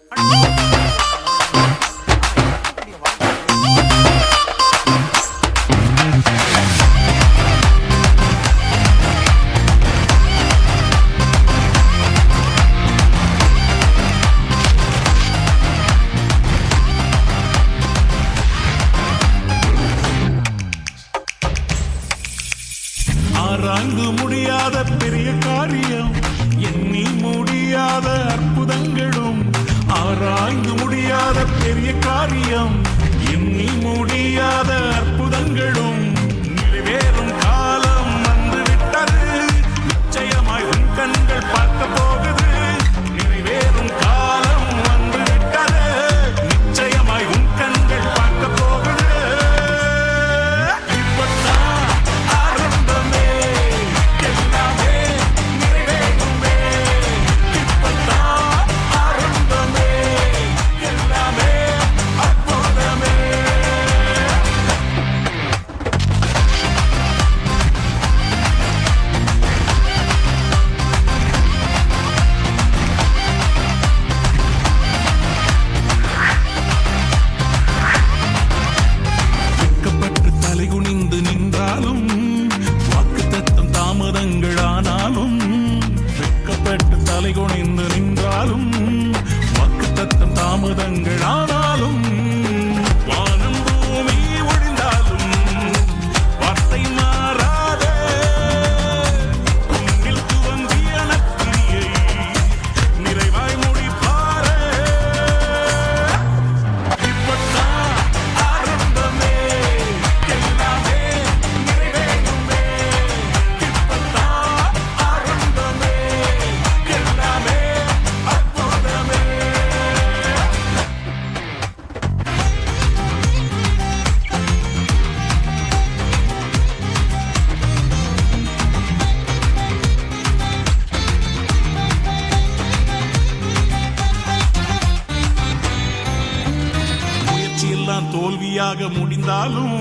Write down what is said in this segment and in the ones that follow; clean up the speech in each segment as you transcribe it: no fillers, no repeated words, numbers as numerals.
ஆராய்ந்து முடியாத பெரிய காரியம், எண்ணி முடியாத அற்புதங்களும். ஆராய்ந்து முடியாத பெரிய காரியம், எண்ணி முடியாத அற்புதங்களும். நிறைவேறும் காலம் வந்து விட்டது, நிச்சயமாய் உன் கண்கள் பார்க்க போகுது. நிறைவேறும் காலம் வந்து விட்டது, நிச்சயமாய் உன் கண்கள் பார்க்க போகுது. தலைகுனிந்து நின்றாலும் வாக்குத்தத்தம் தாமதங்கள் ஆனாலும், வானம் பூமி ஒழிந்தாலும் வார்த்தை மாறாதே. உன்னில் துவங்கிய நற்கிரியை நிறைவாய் முடிப்பாரே. இப்பத்தான் ஆரம்பமே, எல்லாமே நிறைவேறுமே. இப்பத்தான் ஆரம்பமே, எல்லாமே அற்புதமே. முயற்சியெல்லாம் தோல்வியாக முடிந்தாலும்,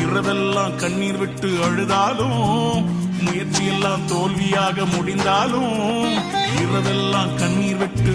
இரவெல்லாம் கண்ணீர் விட்டு அழுதாலும். முயற்சியெல்லாம் தோல்வியாக முடிந்தாலும், இரவெல்லாம் கண்ணீர் விட்டு